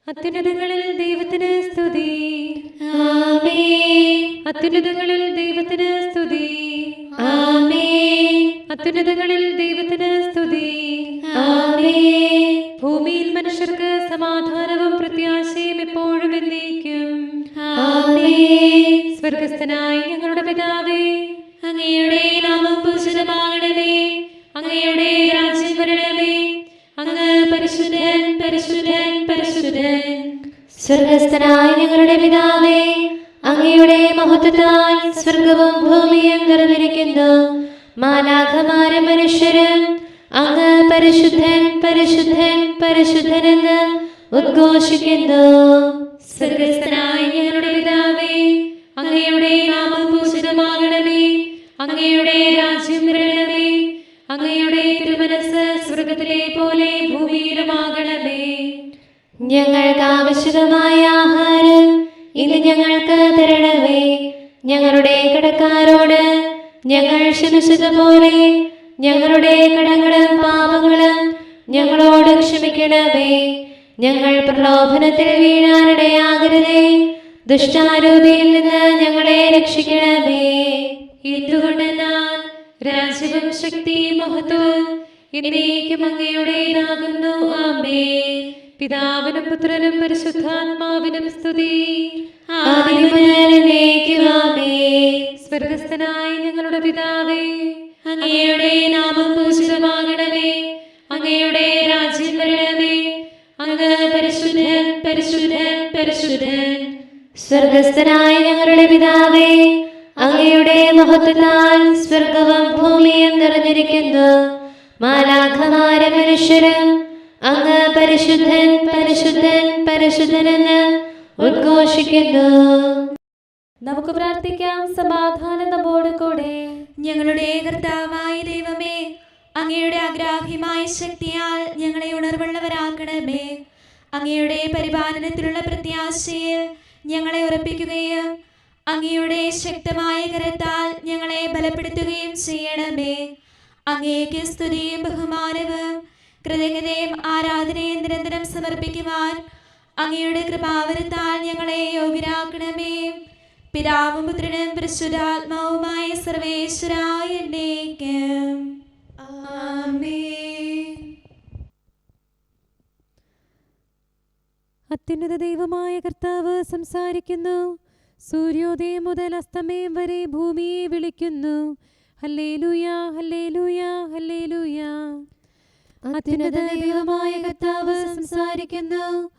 അത്യുന്നതങ്ങളിൽ ദൈവത്തിന് സ്തുതി. ആമേൻ. അത്യുന്നതങ്ങളിൽ ദൈവത്തിന് സ്തുതി. ആമേൻ. അത്യുന്നതങ്ങളിൽ ദൈവത്തിന് സ്തുതി. ആമേൻ. ഭൂമിയിൽ മനുഷ്യർക്ക് സമാധാനവും പ്രത്യാശയും എപ്പോഴും എന്നേക്കും. ആമേൻ. സ്വർഗസ്ഥനായ ഞങ്ങളുടെ പിതാവേ, അങ്ങയുടെ നാമം പൂജിതമാകണമേ. അങ്ങയുടെ രാജ്യം വരണമേ. അങ്ങ് പരിശുദ്ധൻ, പരിശുദ്ധൻ, പരിശുദ്ധൻ. സ്വർഗസ്ഥനായ ഞങ്ങളുടെ പിതാവേ, അങ്ങയുടെ മഹത്വത്താൽ സ്വർഗവും ഭൂമിയും നിറഞ്ഞിരിക്കുന്നു. മാലാഖമാരും മനുഷ്യരും അങ്ങ് പരിശുദ്ധൻ, പരിശുദ്ധൻ, പരിശുദ്ധനെന്ന് ഉദ്ഘോഷിക്കുന്നു. സ്വർഗസ്ഥനായ ഞങ്ങളുടെ പിതാവേ, അങ്ങയുടെ നാമം പൂജിതമാകണമേ. അങ്ങയുടെ രാജ്യം വരണമേ. അങ്ങയുടെ തിരുമനസ്സ് സ്വർഗത്തിലെ പോലെ ഭൂമിയിലുമാകണമേ. ഞങ്ങൾക്ക് ആവശ്യമായ ആഹാരം ഇന്ന് ഞങ്ങൾക്ക് തരണമേ. ഞങ്ങളുടെ കടക്കാരോട് ഞങ്ങൾ ക്ഷമിച്ചതുപോലെ ഞങ്ങളുടെ കടങ്ങളും പാപങ്ങളും ഞങ്ങളോട് ക്ഷമിക്കണമേ. ഞങ്ങൾ പ്രലോഭനത്തിൽ വീഴാനിടയാകരുതേ. ദുഷ്ടാരൂപിയിൽ നിന്ന് ഞങ്ങളെ രക്ഷിക്കണമേ. എന്തുകൊണ്ടെന്നാൽ രാജ്യവും ശക്തിയും മഹത്വവും എന്നേക്കും അങ്ങയുടേതാകുന്നു. ആമേൻ. പിതാവിനും പുത്രനും പരിശുദ്ധാത്മാവിനും സ്തുതി. ആദിയും മുതൽ എന്നേക്കും ആമേൻ. സ്വർഗസ്ഥനായ ഞങ്ങളുടെ പിതാവേ, അങ്ങയുടെ നാമം പൂജിതമാകണമേ. അങ്ങയുടെ രാജ്യം വരണമേ. അങ്ങ് പരിശുദ്ധൻ, പരിശുദ്ധൻ, പരിശുദ്ധൻ. സ്വർഗസ്ഥനായ ഞങ്ങളുടെ പിതാവേ, അങ്ങയുടെ മഹത്വത്താൽ സ്വർഗവും ഭൂമിയും നിറഞ്ഞിരിക്കുന്നു. മാലാഖമാരും മനുഷ്യരും അങ്ങ് പരിശുദ്ധൻ, പരിശുദ്ധൻ, പരിശുദ്ധനെന്ന് ഉദ്ഘോഷിക്കുന്നു. നമുക്ക് പ്രാർത്ഥിക്കാം. സമാധാനം നമ്മോട് കൂടെ. ഞങ്ങളുടെ കർത്താവായ ദൈവമേ, അങ്ങയുടെ അഗ്രാഹ്യമായ ശക്തിയാൽ ഞങ്ങളെ ഉണർവുള്ളവരാക്കണമേ. അങ്ങയുടെ പരിപാലനത്തിലുള്ള പ്രത്യാശയിൽ ഞങ്ങളെ ഉറപ്പിക്കുകയും അങ്ങയുടെ ശക്തമായ കരത്താൽ ഞങ്ങളെ ബലപ്പെടുത്തുകയും ചെയ്യണമേ. അങ്ങേക്ക് സ്തുതിയും ബഹുമാനവും കൃതജ്ഞതയും ആരാധനയും നിരന്തരം സമർപ്പിക്കുവാൻ അങ്ങയുടെ കൃപാവരത്താൽ ഞങ്ങളെ യോഗ്യരാക്കണമേ. പിതാവും പുത്രനും പരിശുദ്ധാത്മാവുമായ സർവേശ്വരായ എന്നേക്കും. ആമേൻ. അത്യുന്നത ദൈവമായ കർത്താവ് സംസാരിക്കുന്നു. സൂര്യോദയം മുതൽ അസ്തമയം വരെ ഭൂമിയെ വിളിക്കുന്നു. ഹല്ലേലൂയ, ഹല്ലേലൂയ, ഹല്ലേലൂയ. അത്യുന്നത ദൈവമായ കർത്താവ് സംസാരിക്കുന്നു.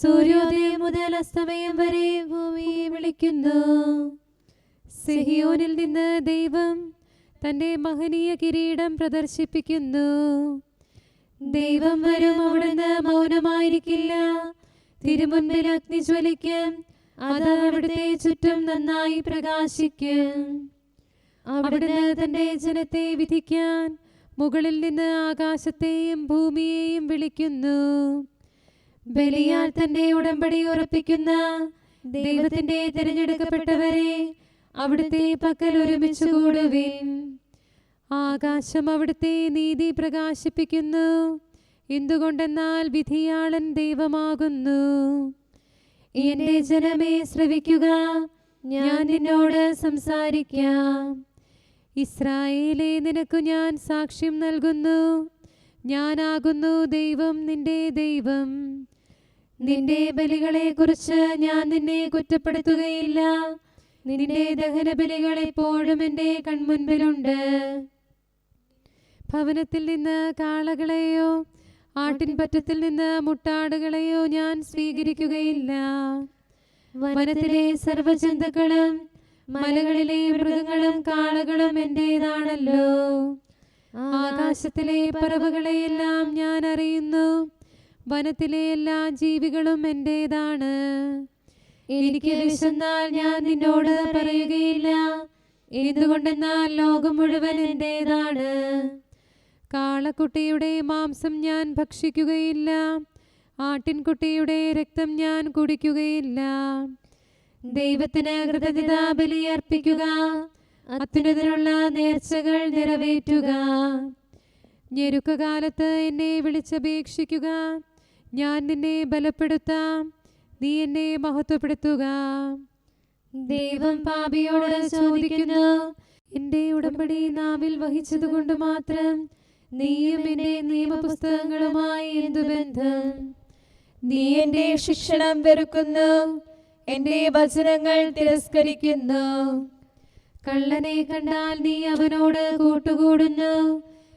സൂര്യോദയം മുതൽ അസ്തമയം വരെ ഭൂമിയെ വിളിക്കുന്നു. സിഹിയോനിൽ നിന്ന് ദൈവം തന്റെ മഹനീയ കിരീടം പ്രദർശിപ്പിക്കുന്നു. ദൈവം വരും, അവിടുന്ന് മൗനമായിരിക്കില്ല. തിരുമുൻപിൽ അഗ്നി ജ്വലിക്കും, അത് അവിടുത്തെ ചുറ്റും നന്നായി പ്രകാശിക്കും. അവിടുന്ന് തന്റെ ജനത്തെ വിധിക്കാൻ മുകളിൽ നിന്ന് ആകാശത്തെയും ഭൂമിയെയും വിളിക്കുന്നു. ബലിയാൽ തന്റെ ഉടമ്പടി ഉറപ്പിക്കുന്ന ദൈവത്തിന്റെ തിരഞ്ഞെടുക്കപ്പെട്ടവരെ അവിടുത്തെ പക്കൽ ഒരുമിച്ച് കൂടുവിൻ. ആകാശം അവിടുത്തെ നീതി പ്രകാശിപ്പിക്കുന്നു. എന്തുകൊണ്ടെന്നാൽ വിധിയാളൻ ദൈവമാകുന്നു. എന്റെ ജനമേ, ശ്രവിക്കുക, ഞാൻ നിന്നോട് സംസാരിക്കാം. ഇസ്രായേലേ, നിനക്കു ഞാൻ സാക്ഷ്യം നൽകുന്നു. ഞാനാകുന്നു ദൈവം, നിന്റെ ദൈവം. നിന്റെ ബലികളെ കുറിച്ച് ഞാൻ നിന്നെ കുറ്റപ്പെടുത്തുകയില്ല. നിന്റെ ദഹന ബലികൾ എപ്പോഴും എന്റെ കൺമുൻപിലുണ്ട്. ഭവനത്തിൽ നിന്ന് കാളകളെയോ ആട്ടിൻപറ്റത്തിൽ നിന്ന് മുട്ടാടുകളെയോ ഞാൻ സ്വീകരിക്കുകയില്ല. വനത്തിലെ സർവ്വജന്തുക്കളും മലകളിലെ മൃഗങ്ങളും കാളകളും എന്റേതാണല്ലോ. ആകാശത്തിലെ പറവകളെയെല്ലാം ഞാൻ അറിയുന്നു. വനത്തിലെ എല്ലാ ജീവികളും എന്റേതാണ്. എനിക്ക് വിശന്നാൽ ഞാൻ നിന്നോട് പറയുകയില്ല. എന്തുകൊണ്ടെന്നാൽ ലോകം മുഴുവൻ എന്റേതാണ്. കാളക്കുട്ടിയുടെ മാംസം ഞാൻ ഭക്ഷിക്കുകയില്ല. ആട്ടിൻകുട്ടിയുടെ രക്തം ഞാൻ കുടിക്കുകയില്ല. ദൈവത്തിന് കൃതജ്ഞതാ ബലി അർപ്പിക്കുക. അത്യുന്നതനുള്ള നേർച്ചകൾ നിറവേറ്റുക. ഞെരുക്കകാലത്ത് എന്നെ വിളിച്ചപേക്ഷിക്കുക. ഞാൻ നിന്നെ ബലപ്പെടുത്താം. നീ എന്നെ മഹത്വപ്പെടുത്തുക. ദൈവം പാപിയോട് ചോദിക്കുന്നു, എന്റെ ഉടമ്പടി നാവിൽ വഹിച്ചതുകൊണ്ട് മാത്രം നീയും എന്റെ നിയമപുസ്തകങ്ങളുമായി എന്തു ബന്ധം? നീ എന്റെ ശിക്ഷണം വെറുക്കുന്നു, എന്റെ വചനങ്ങൾ തിരസ്കരിക്കുന്നു. കള്ളനെ കണ്ടാൽ നീ അവനോട് കൂട്ടുകൂടുന്നു,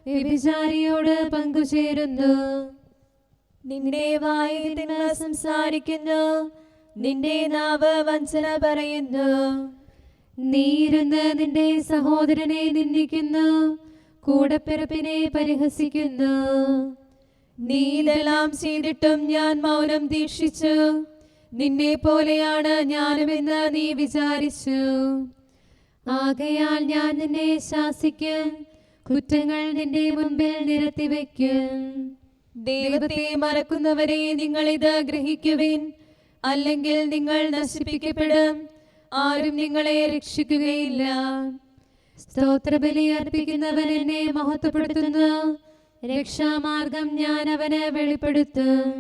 വ്യഭിചാരിയോട് പങ്കുചേരുന്നു. നിന്റെ വായിൽ തിന്മ സംസാരിക്കുന്നു, നിന്റെ നാവ് വഞ്ചന പറയുന്നു. നീ ഇരുന്ന് നിന്റെ സഹോദരനെ നിന്ദിക്കുന്നു, കൂടപ്പിറപ്പിനെ പരിഹസിക്കുന്നു. നീ ഇതെല്ലാം ചെയ്തിട്ടും ഞാൻ മൗനം ദീക്ഷിച്ചു, നിന്നെ പോലെയാണ് ഞാനുമെന്ന് നീ വിചാരിച്ചു. ആകയാൽ ഞാൻ നിന്നെ ശാസിക്കും, കുറ്റങ്ങൾ നിന്റെ മുൻപിൽ നിരത്തിവെക്കും. ദൈവത്തെ മറക്കുന്നവരെ നിങ്ങൾ ഇത് ഗ്രഹിക്കുവിൻ, അല്ലെങ്കിൽ നിങ്ങൾ നശിപ്പിക്കപ്പെടും, ആരും നിങ്ങളെ രക്ഷിക്കുകയില്ല. സ്തോത്രബലി അർപ്പിക്കുന്നവൻ എന്നെ മഹത്വപ്പെടുത്തുന്നു, രക്ഷാമാർഗം ഞാൻ അവന് വെളിപ്പെടുത്തും.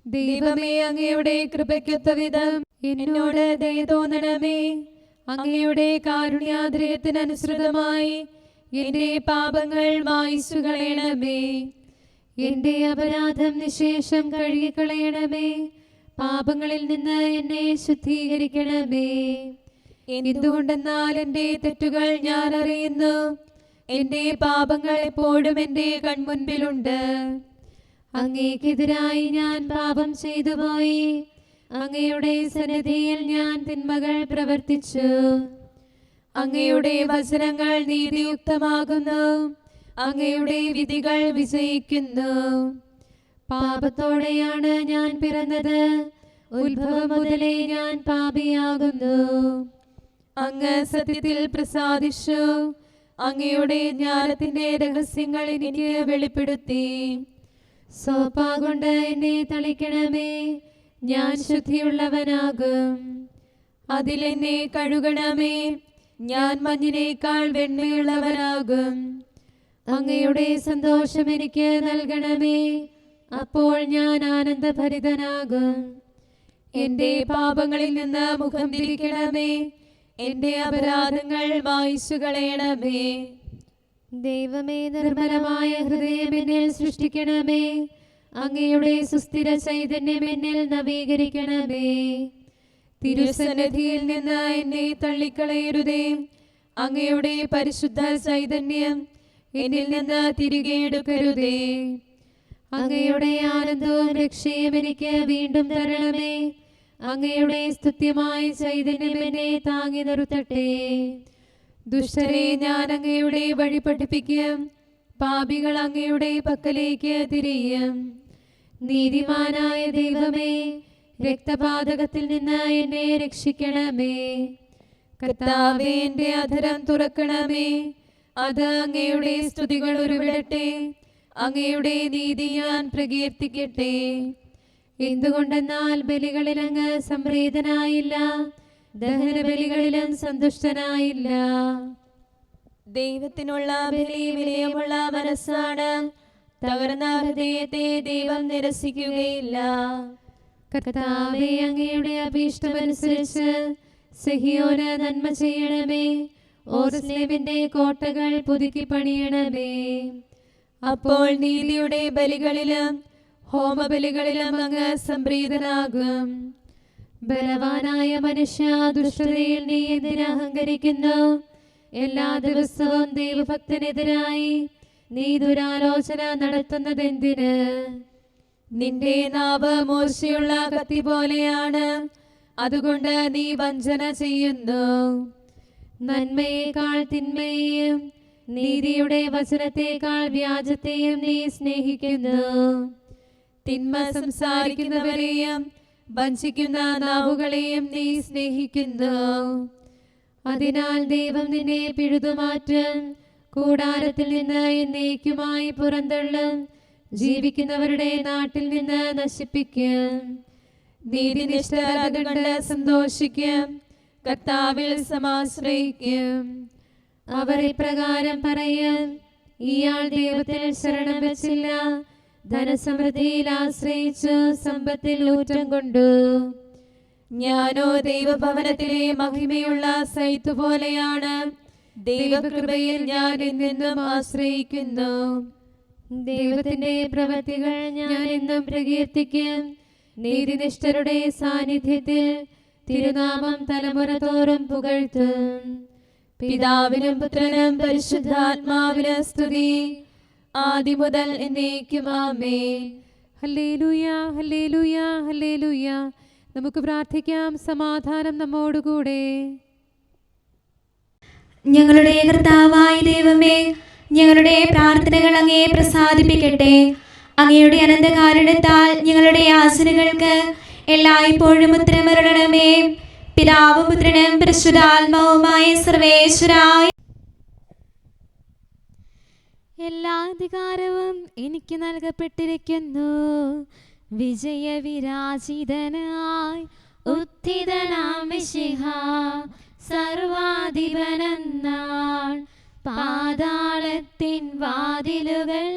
ദൈവമേ, അങ്ങയുടെ കൃപയ്ക്കൊത്ത വിധം എന്നോട് ദയ തോന്നണമേ. അങ്ങയുടെ കാരുണ്യാദ്രയത്തിനനുസൃതമായി എന്റെ പാപങ്ങൾ മായിച്ചു കളയണമേ. എന്റെ അപരാധം നിശേഷം കഴുകിക്കളയണമേ, പാപങ്ങളിൽ നിന്ന് എന്നെ ശുദ്ധീകരിക്കണമേ. എന്തുകൊണ്ടെന്നാൽ എന്റെ തെറ്റുകൾ ഞാൻ അറിയുന്നു, എന്റെ പാപങ്ങൾ എപ്പോഴും എന്റെ കൺമുൻപിലുണ്ട്. അങ്ങേക്കെതിരായി ഞാൻ പാപം ചെയ്തു പോയി, അങ്ങയുടെ സന്നിധിയിൽ ഞാൻ തിന്മകൾ പ്രവർത്തിച്ചു. അങ്ങയുടെ വചനങ്ങൾ നീതിയുക്തമാകുന്നു, അങ്ങയുടെ വിധികൾ വിജയിക്കുന്നു. പാപത്തോടെയാണ് ഞാൻ പിറന്നത്, ഉത്ഭവം മുതലേ ഞാൻ പാപിയാകുന്നു. അങ്ങ് സത്യത്തിൽ പ്രസാദിച്ചു, അങ്ങയുടെ ജ്ഞാനത്തിന്റെ രഹസ്യങ്ങൾ എനിക്ക് വെളിപ്പെടുത്തി. സോപ്പാകൊണ്ട് എന്നെ തളിക്കണമേ, ഞാൻ ശുദ്ധിയുള്ളവനാകും. അതിലെന്നെ കഴുകണമേ, ഞാൻ മഞ്ഞിനേക്കാൾ വെണ്മയുള്ളവനാകും. അങ്ങയുടെ സന്തോഷം എനിക്ക് നൽകണമേ, അപ്പോൾ ഞാൻ ആനന്ദഭരിതനാകും. എന്റെ പാപങ്ങളിൽ നിന്ന് മുഖം തിരിക്കണമേ, എന്റെ അപരാധങ്ങൾ മായിച്ചു കളയണമേ. ദൈവമേ, നിർമ്മലമായ ഹൃദയം എന്നിൽ സൃഷ്ടിക്കണമേ, അങ്ങയുടെ സുസ്ഥിര ചൈതന്യം എന്നിൽ നവീകരിക്കണമേ. തിരുസന്നിധിയിൽ നിന്ന് എന്നെ തള്ളിക്കളയരുതേ, അങ്ങയുടെ പരിശുദ്ധ ചൈതന്യം എന്നിൽ നിന്ന് തിരികെ എടുക്കരുതേ. അങ്ങയുടെ ആനന്ദവും രക്ഷയും എനിക്ക് വീണ്ടും തരണമേ, അങ്ങയുടെ സ്തുത്യമായ ചൈതന്യം എന്നെ താങ്ങി നിർത്തട്ടെ. ദുഷ്ടരെ ഞാൻ അങ്ങയുടെ വഴി പഠിപ്പിക്കും, പാപികൾ അങ്ങയുടെ പക്കലേക്ക് തിരിയും. നീതിമാനായ ദൈവമേ, രക്തപാതകത്തിൽ നിന്ന് എന്നെ രക്ഷിക്കണമേ. കർത്താവേ, എന്റെ അധരം തുറക്കണമേ, അത് അങ്ങയുടെ സ്തുതികൾ ഉരുവിടട്ടെ, അങ്ങയുടെ നീതി ഞാൻ പ്രകീർത്തിക്കട്ടെ. എന്തുകൊണ്ടെന്നാൽ ബലികളിൽ അങ്ങ് സംപ്രീതനായില്ല, ദഹന ബലികളിലും സന്തുഷ്ടനായില്ല. ദൈവത്തിനുള്ള ബലി വിനയമുള്ള മനസ്സാണ്, തകർന്ന ഹൃദയത്തെ ദൈവം നിരസിക്കുകയില്ല. കർത്താവേ, അങ്ങയുടെ അഭീഷ്ടമനുസരിച്ച് സിഹിയോന് നന്മ ചെയ്യണമേ, ഓർസ്ലേമിന്റെ കോട്ടകൾ പുതുക്കി പണിയണമേ. അപ്പോൾ നീതിയുടെ ബലികളിലും ഹോമബലികളിലും അങ്ങ് സംപ്രീതനാകും. ബലവാനായ മനുഷ്യ, ദുഷ്ടതയിൽ നീ എന്തിന് അഹങ്കരിക്കുന്നു? എല്ലാ ദിവസവും ദൈവഭക്തനെതിരായി നീ ദുരാലോചന നടത്തുന്നതെന്തിന്? നിന്റെ നാവ് മൂർച്ചയുള്ള കത്തി പോലെയാണ്, അതുകൊണ്ട് നീ വഞ്ചന ചെയ്യുന്നു. നന്മയേക്കാൾ തിന്മയെയും നീതിയുടെ വചനത്തേക്കാൾ വ്യാജത്തെയും നീ സ്നേഹിക്കുന്നു. തിന്മ സംസാരിക്കുന്നവരെയും വഞ്ചിക്കുന്ന നാവുകളെയും നീ സ്നേഹിക്കുന്നു. അതിനാൽ ദൈവം നിന്നെ പിഴുതുമാറ്റും, കൂടാരത്തിൽ നിന്ന് എന്നേക്കുമായി പുറന്തള്ളും, ജീവിക്കുന്നവരുടെ നാട്ടിൽ നിന്ന് നശിപ്പിക്കും. നീതിനിഷ്ഠർ അതുകൊണ്ട് സന്തോഷിക്കും, കർത്താവിൽ സമാശ്രയിക്കും. അവർ ഇപ്രകാരം പറയും: ഇയാൾ ദൈവത്തിൽ ശരണം വെച്ചില്ല, ധനസമൃദ്ധിയിൽ ആശ്രയിച്ചു സമ്പത്തിൽ ഊറ്റം കൊണ്ടു. ഞാനോ ദൈവഭവനത്തിലെ മഹിമയുള്ള സൈത്ത് പോലെയാണ്. ദൈവകൃപയിൽ ഞാൻ എന്നെന്നും ആശ്രയിക്കുന്നു. ദൈവത്തിന്റെ പ്രവൃത്തികൾ ഞാൻ എന്നും പ്രകീർത്തിക്കും. നീതിനിഷ്ഠരുടെ സാന്നിധ്യത്തിൽ തിരുനാമം തലമുറ തോറും പുകഴ്ത്തും. പിതാവിനും പുത്രനും പരിശുദ്ധാത്മാവിന് സ്തുതി, ആദിമുതൽ എന്നേക്കും ആമേൻ. ഹല്ലേലൂയ, ഹല്ലേലൂയ, ഹല്ലേലൂയ. നമുക്ക് പ്രാർത്ഥിക്കാം. സമാധാനം നമ്മോടുകൂടെ. ഞങ്ങളുടെ കർത്താവായ ദൈവമേ, ഞങ്ങളുടെ പ്രാർത്ഥനകൾ അങ്ങയെ പ്രസാദിപ്പിക്കട്ടെ. അങ്ങയുടെ അനന്തകാരുണ്യത്താൽ ഞങ്ങളുടെ യാചനകൾക്ക് എല്ലായ്പ്പോഴും ഉത്തരമരുളണമേ. പിതാവും പുത്രനും പരിശുദ്ധാത്മാവുമായ സർവേശ്വരായ എല്ലാ അധികാരവും എനിക്ക് നൽകപ്പെട്ടിരിക്കുന്നു. വിജയവിരാജിതനായി ഉത്ഥിതനാം മിശിഹാ സർവാധിപനെന്നാൾ പാതാളത്തിൻ വാതിലുകൾ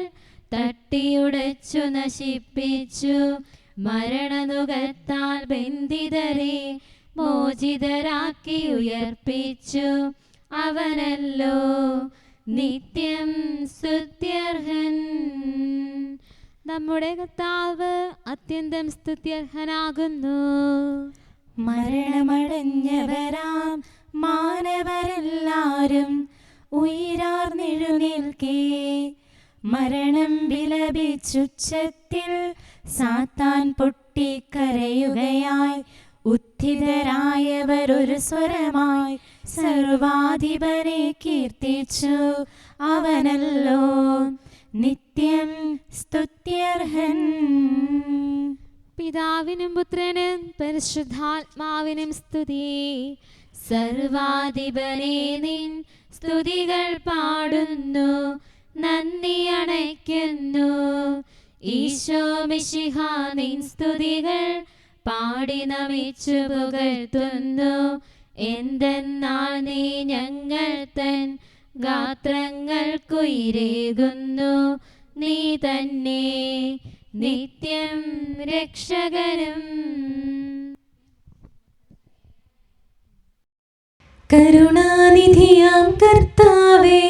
തട്ടിയുടച്ചു നശിപ്പിച്ചു. മരണനുകത്താൽ ബന്ധിതരെ മോചിതരാക്കി ഉയർപ്പിച്ചു. അവനല്ലോ നിത്യം സ്തുത്യർഹൻ. നമ്മുടെ കർത്താവ് അത്യന്തം സ്തുത്യർഹനാകുന്നു. മരണമടഞ്ഞവരാം മാനവരെല്ലാരും ഉയരാർന്നെഴുന്നേൽക്കേ. മരണം വിലപിച്ചുച്ചത്തിൽ സാത്താൻ പൊട്ടിക്കരയുകയായി. ഉത്ഥിതരായവരൊരു സ്വരമായി സർവാധിപനെ കീർത്തിച്ചു. അവനല്ലോ നിത്യം സ്തുത്യർഹൻ. പിതാവിനും പുത്രനും പരിശുദ്ധാത്മാവിനും സ്തുതി. സർവാധിപനെ നിൻ സ്തുതികൾ പാടുന്നു, നന്ദി അണയ്ക്കുന്നു. ഈശോ മിശിഹാ നിൻ സ്തുതികൾ പാടി നമിച്ചു പുകഴ്ത്തുന്നു. എന്തെന്നാൽ നീ ഞങ്ങൾ തൻ ഗാത്രങ്ങൾക്കുയിരേകുന്നു. നീ തന്നെ നിത്യം രക്ഷകനും. കരുണാനിധിയാം കർത്താവേ,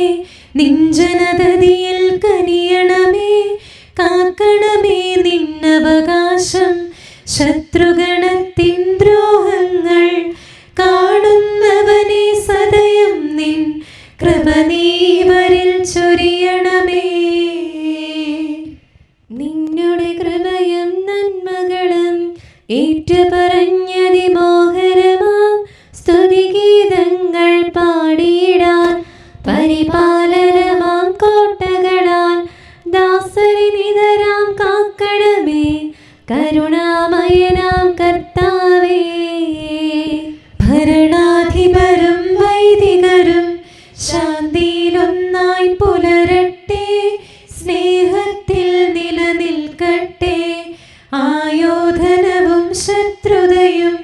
നിൻ ജനതതിയിൽ കനിയണമേ. കാക്കണമേ നിന്നവകാശം ശത്രുഗണത്തിൻ ദ്രോഹങ്ങൾ. കാണുന്നവനെ സദയം നിൻ കൃപ നീവരിൽ ചൊരിയണമേ. നിന്നുടെ കൃപയും നന്മകളും ഏറ്റുപറഞ്ഞതിമോഹരമാം സ്തുതിഗീതങ്ങൾ പാടിയിടാൻ. പരിപാലനമാം കോട്ടകളാൽ ദാസരി നിതരാം കാക്കണമേ. കരുണാമയനാം കർത്താവേ, ഭരണാധിപരും വൈദികരും ശാന്തിയിലൊന്നായി പുലരട്ടെ. സ്നേഹത്തിൽ നിലനിൽക്കട്ടെ. ആയോധനവും ശത്രുതയും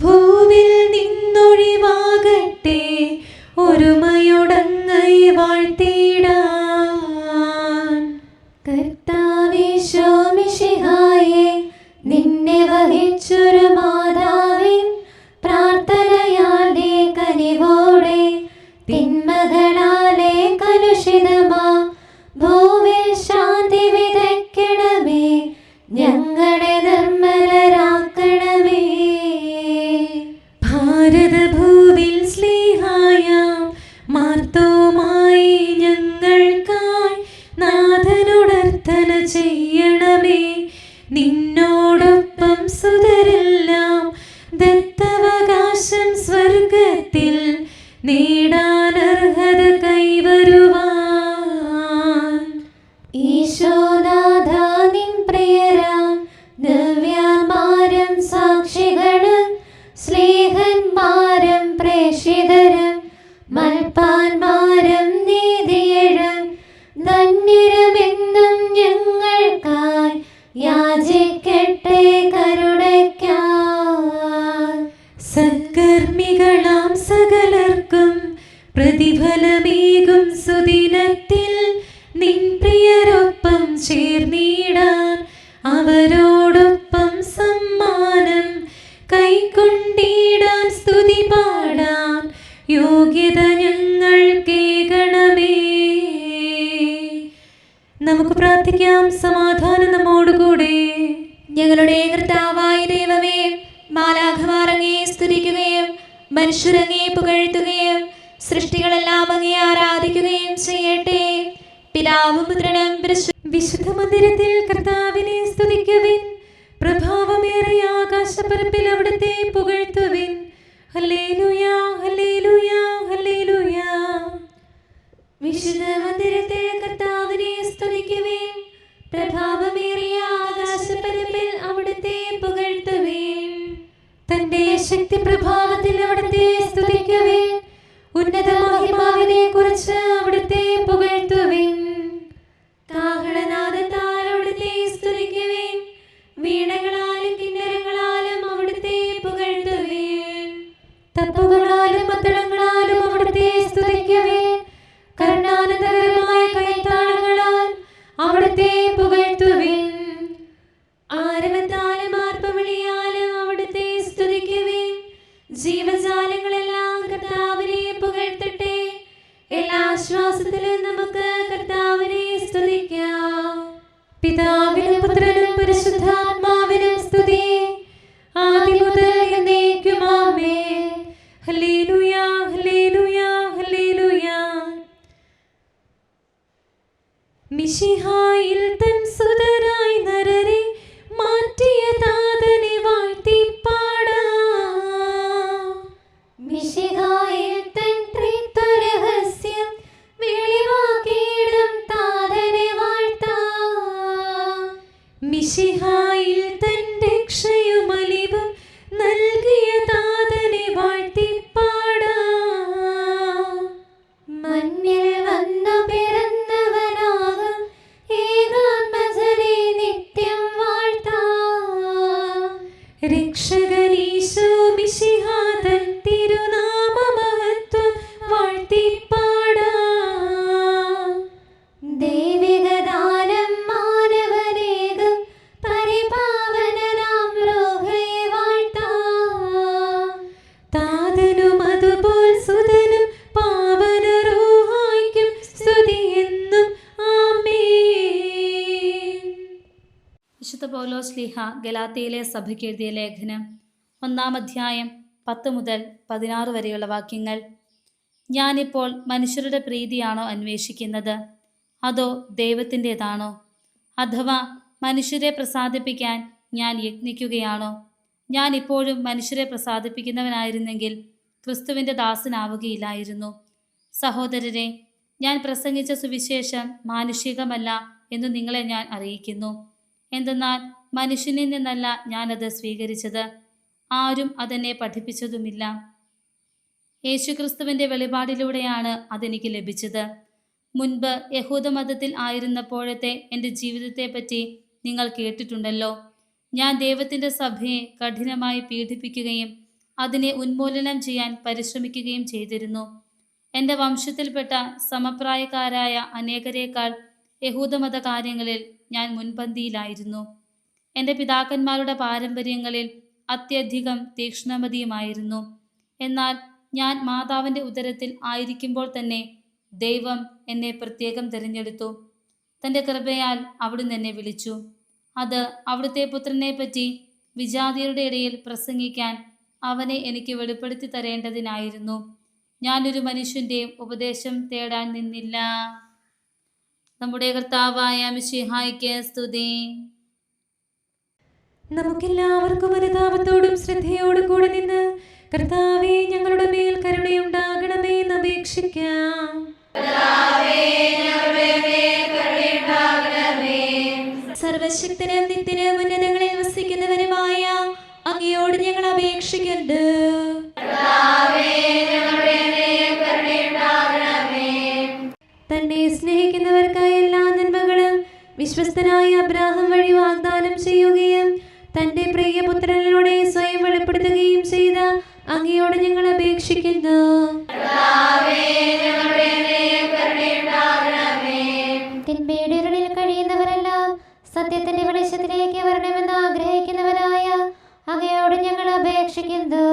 ഭൂവിൽ നിന്നൊഴിവാകട്ടെ. ഒരുമയുടങ്ങൈ വാഴ്ത്തിടാൻ. കർത്താവീശോ മിശിഹായേ, നിന്നെ വഹിച്ചൊരു മാതാവിൻ പ്രാർത്ഥനയാലെ കനിവോടെ തിന്മകളാലെ കലുഷിതമാ ഭൂവിൽ ശാന്തി വിതയ്ക്കണമേ. ഞങ്ങളെ നിർമ്മലരാക്കണമേ. ഭാരതഭൂവിൽ സ്ലീഹായാം മാർത്തോമായി ഞങ്ങൾക്കായി നാഥനുടർത്ഥന ചെയ്യണമേ. നിന്നോടൊപ്പം സുതരെല്ലാം ദത്തവകാശം സ്വർഗത്തിൽ നേടാനർഹത കൈവരുവാൻ. ഈശോനാഥ നിൻ പ്രിയരാം ദിവ്യന്മാരും സാക്ഷികളും സ്നേഹന്മാരും പ്രേക്ഷിതരും മൽപ്പാന്മാരും നീതിയഴും ധന്യരുമെന്നും ഞങ്ങൾക്കായി യാചിക്കട്ടെ കരുണയ്ക്കായി. സത്കർമ്മികളാം സകലർക്കും പ്രതിഫലമേകും സുദിനത്തിൽ നിൻ പ്രിയരൊപ്പം ചേർ അവരോടൊപ്പം സമ്മാനം കൈക്കൊണ്ടിടാൻ സ്തുതി പാടാൻ യോഗ്യത ഞങ്ങൾ കേൾക്കണമേ. നമുക്ക് പ്രാർത്ഥിക്കാം. സമാധാനം നമ്മോടുകൂടെ. ഞങ്ങളുടെ കർത്താവായ ദൈവമേ, മാലാഖമാർ അങ്ങയെ സ്തുതിക്കുകയും മനുഷ്യരങ്ങയെ പുകഴ്ത്തുകയും സൃഷ്ടികളെല്ലാം അങ്ങയെ ആരാധിക്കുകയും ചെയ്യട്ടെ. പിതാവും പുത്രനും വിശുദ്ധ മന്ദിരത്തിൽ കർത്താവിനെ സ്തുതിക്കുവിൻ. പ്രഭാവമേറിയ ആകാശപ്പരപ്പിൽ അവിടുത്തെ പുകഴ്ത്തുവിൻ. ഹല്ലേലൂയ, ഹല്ലേലൂയ, ഹല്ലേലൂയ. വിശുദ്ധ മന്ദിരത്തിൽ കർത്താവിനെ സ്തുതിക്കുവിൻ. പ്രഭാവമേറിയ ആകാശപ്പരപ്പിൽ അവിടുത്തെ പുകഴ്ത്തുവിൻ. തന്റെ ശക്തി പ്രഭാവത്തിൽ അവിടുത്തെ സ്തുതിക്കുവിൻ. ഉന്നത മഹിമാവിനെ കുറിച്ച് അവിടുത്തെ പുകഴ്ത്തുവിൻ. കാഹളനാദത്താൽ അവിടുത്തെ സ്തുതിക്കുവിൻ. വീണകളാലും കിന്നരങ്ങളാലും അവിടുത്തെ പുകഴ്ത്തുവിൻ. തപ്പുകളാലും മദ്ദളങ്ങളാലും അവിടുത്തെ സ്തുതിക്കുവിൻ. കരുണാനന്ദകരമായ കൈത്താളങ്ങളാൽ അവിടുത്തെ പുകഴ്ത്തുവിൻ. ആരവത്താലും ആർപ്പവിളിയാലും അവിടുത്തെ സ്തുതിക്കുവിൻ. ജീവജാലങ്ങളെല്ലാം കർത്താവിനെ പുകഴ്ത്തട്ടെ. എല്ലാ ശ്വാസത്തിലും നമുക്ക് കർത്താവിനെ സ്തുതിക്കാം. പിതാവിനും പുത്രനും പരിശുദ്ധാത്മാവിനും സ്തുതി, ആദ്യം മുതൽ എന്നേക്കും ആമേൻ. ഹല്ലേലൂയ, ഹല്ലേലൂയ, ഹല്ലേലൂയ. മിശിഹായിൽ തൻ സുതരായി നരരെ മാറ്റിയ താതനെ വാഴ്ത്തി പാടാം. മിശിഹായിൽ തൻ ത്രിത്വരഹസ്യം വെളിവാക്കിയിടും താതനെ വാഴ്ത്താം. മിശിഹായിൽ തൻ രക്ഷയും അലിവും നൽകിയ താതനെ വാഴ്ത്തി പാടാം. മണ്ണിൽ വന്നു പിറന്നവനാകും ഏകാത്മജനെ നിത്യം വാഴ്ത്താം. രക്ഷകനീശോ മിശിഹാ തൻ തിരുനാമമഹത്വം വാഴ്ത്തി പാടാം. ദൈവികദാനം മാനവനേകും പരിപാവനനാം ലോകയെ വാഴ്ത്താം. താതനും അതുപോൽ സുതനും പാവന റൂഹായ്ക്കും സ്തുതിയെന്നും ആമേൻ. വിശുദ്ധ പൗലോസ് ശ്ലീഹ ഗലാത്യയിലെ സഭയ്ക്ക് എഴുതിയ ലേഖനം 1-ാം അധ്യായം 10 മുതൽ 16 വരെയുള്ള വാക്യങ്ങൾ. ഞാനിപ്പോൾ മനുഷ്യരുടെ പ്രീതിയാണോ അന്വേഷിക്കുന്നത്, അതോ ദൈവത്തിൻ്റെതാണോ? അഥവാ മനുഷ്യരെ പ്രസാദിപ്പിക്കാൻ ഞാൻ യത്നിക്കുകയാണോ? ഞാൻ ഇപ്പോഴും മനുഷ്യരെ പ്രസാദിപ്പിക്കുന്നവനായിരുന്നെങ്കിൽ ക്രിസ്തുവിൻ്റെ ദാസനാവുകയില്ലായിരുന്നു. സഹോദരരെ, ഞാൻ പ്രസംഗിച്ച സുവിശേഷം മാനുഷികമല്ല എന്ന് നിങ്ങളെ ഞാൻ അറിയിക്കുന്നു. എന്തെന്നാൽ മനുഷ്യനിൽ നിന്നല്ല ഞാനത് സ്വീകരിച്ചത്, ആരും അതെന്നെ പഠിപ്പിച്ചതുമില്ല. യേശുക്രിസ്തുവിൻ്റെ വെളിപാടിലൂടെയാണ് അതെനിക്ക് ലഭിച്ചത്. മുൻപ് യഹൂദമതത്തിൽ ആയിരുന്നപ്പോഴത്തെ എൻ്റെ ജീവിതത്തെപ്പറ്റി നിങ്ങൾ കേട്ടിട്ടുണ്ടല്ലോ. ഞാൻ ദൈവത്തിൻ്റെ സഭയെ കഠിനമായി പീഡിപ്പിക്കുകയും അതിനെ ഉന്മൂലനം ചെയ്യാൻ പരിശ്രമിക്കുകയും ചെയ്തിരുന്നു. എൻ്റെ വംശത്തിൽപ്പെട്ട സമപ്രായക്കാരായ അനേകരേക്കാൾ യഹൂദമത കാര്യങ്ങളിൽ ഞാൻ മുൻപന്തിയിലായിരുന്നു. എൻ്റെ പിതാക്കന്മാരുടെ പാരമ്പര്യങ്ങളിൽ അത്യധികം തീക്ഷ്ണമതിയുമായിരുന്നു. എന്നാൽ ഞാൻ മാതാവിൻ്റെ ഉദരത്തിൽ ആയിരിക്കുമ്പോൾ തന്നെ ദൈവം എന്നെ പ്രത്യേകം തിരഞ്ഞെടുത്തു. തൻ്റെ കൃപയാൽ അവിടുന്ന് എന്നെ വിളിച്ചു. അത് അവിടുത്തെ പുത്രനെ പറ്റി വിജാതിയരുടെ ഇടയിൽ പ്രസംഗിക്കാൻ അവനെ എനിക്ക് വെളിപ്പെടുത്തി തരേണ്ടതിനായിരുന്നു. ഞാനൊരു മനുഷ്യൻ്റെയും ഉപദേശം തേടാൻ നിന്നില്ല. നമ്മുടെ കർത്താവായ മിശിഹായ്ക്ക് സ്തുതി. നമുക്കെല്ലാവർക്കും അനുതാപത്തോടും ശ്രദ്ധയോടും കൂടെ നിന്ന് കർത്താവേ, ഞങ്ങളുടെ മേൽ കരുണയുണ്ടാകണമേ എന്ന് അപേക്ഷിക്കാം. സർവശക്തനും നിത്യനും ഉന്നതങ്ങളിൽ വസിക്കുന്നവനുമായ അങ്ങയോട് ഞങ്ങൾ അപേക്ഷിക്കുന്നു. തന്നെ സ്നേഹിക്കുന്നവർക്കായ എല്ലാ നന്മകളും വിശ്വസ്തനായ അബ്രാഹാം വഴി വാഗ്ദാനം ചെയ്യുകയും തന്റെ പ്രിയപുത്രനിലൂടെ സ്വയം വെളിപ്പെടുത്തുകയും ചെയ്ത അങ്ങയോട് ഞങ്ങൾ അപേക്ഷിക്കുന്നു. തിന്മയുടെ ഇരുളിൽ കഴിയുന്നവരെല്ലാം സത്യത്തിന്റെ വെളിച്ചത്തിലേക്ക് വരണമെന്ന് ആഗ്രഹിക്കുന്നവനായ അങ്ങയോട് ഞങ്ങൾ അപേക്ഷിക്കുന്നു.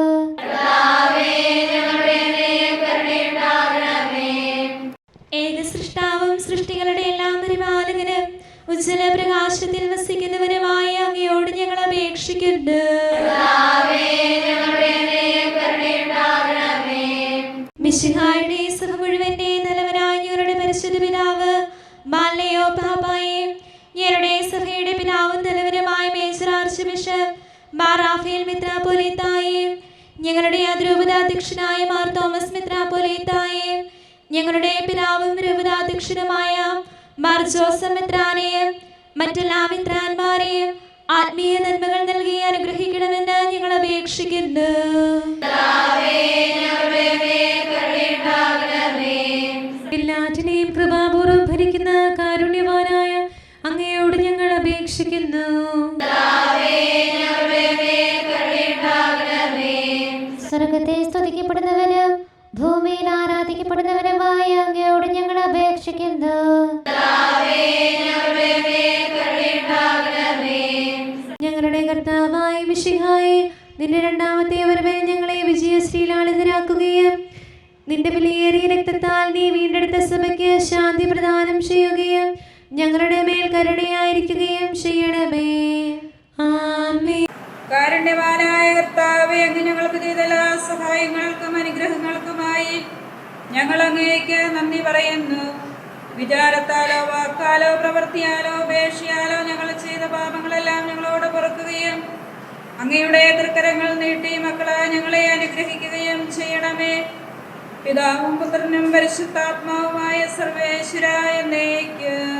ഏക സൃഷ്ടാവും സൃഷ്ടികളുടെ എല്ലാം പരിപാലകനും ഉജ്ജ്വല പ്രകാശത്തിൽ വസിക്കുന്നവനുമായ അങ്ങയോട് ഞങ്ങൾ അപേക്ഷിക്കുന്നു. മിശിഹായുടെ സഭ മുഴുവന്റെ നല്ലവനായ ഞങ്ങളുടെ പരിശുദ്ധ പിതാവ് മാലയോ പാപ്പായെ, ഞങ്ങളുടെ സഭയുടെ പിതാവും നല്ലവനുമായ മേജർ ആർച്ച് ബിഷപ്പ് മാർ റാഫേൽ മെത്രാപ്പോലീത്തായെ, ഞങ്ങളുടെ അതിരൂപതാധ്യക്ഷനായ മാർ തോമസ് മെത്രാപ്പോലീത്തായെ, ഞങ്ങളുടെ പിതാവും രൂപതാധ്യക്ഷനുമായ മാർ ജോസഫ് മെത്രാനെയും മറ്റെല്ലാ മെത്രാന്മാരെയും ആത്മീയ നന്മകൾ നൽകി അനുഗ്രഹിക്കണമെന്ന് ഞങ്ങൾ അപേക്ഷിക്കുന്നു. എല്ലാറ്റിനെയും കൃപാപൂർവ്വം ഭരിക്കുന്ന കാരുണ്യവാനായ അങ്ങയോട് ഞങ്ങൾ അപേക്ഷിക്കുന്നു. സ്വർഗത്തെ സ്തുതിക്കപ്പെടുന്നവനും ഭൂമിയിൽ ആരാധിക്കപ്പെടുന്നവനുമായ അങ്ങയോട് ഞങ്ങൾ അപേക്ഷിക്കുന്നു. ഞങ്ങളുടെ കർത്താവായ മിശിഹായെ, നിന്റെ രണ്ടാമത്തെ വരവിൽ ഞങ്ങളെ വിജയശ്രീലാളിതരാക്കുകയും നിന്റെ വിലയേറിയ രക്തത്താൽ നീ വീണ്ടെടുത്ത സഭയ്ക്ക് ശാന്തി പ്രദാനം ചെയ്യുകയും ഞങ്ങളുടെ മേൽ കരുണയായിരിക്കുകയും ചെയ്യണമേ. ആമേൻ. കാരുണ്യവാനായ കർത്താവേ, അങ്ങ് ഞങ്ങൾക്ക് ചെയ്ത എല്ലാ സഹായങ്ങൾക്കും അനുഗ്രഹങ്ങൾക്കുമായി ഞങ്ങൾ അങ്ങേക്ക് നന്ദി പറയുന്നു. വിചാരത്താലോ വാക്കാലോ പ്രവൃത്തിയാലോ ഉപേക്ഷയാലോ ഞങ്ങൾ ചെയ്ത പാപങ്ങളെല്ലാം ഞങ്ങളോട് പൊറുക്കുകയും അങ്ങയുടെ തൃക്കരങ്ങൾ നീട്ടി മക്കളെ ഞങ്ങളെ അനുഗ്രഹിക്കുകയും ചെയ്യണമേ. പിതാവും പുത്രനും പരിശുദ്ധാത്മാവുമായ സർവേശ്വരായ എന്നേക്കും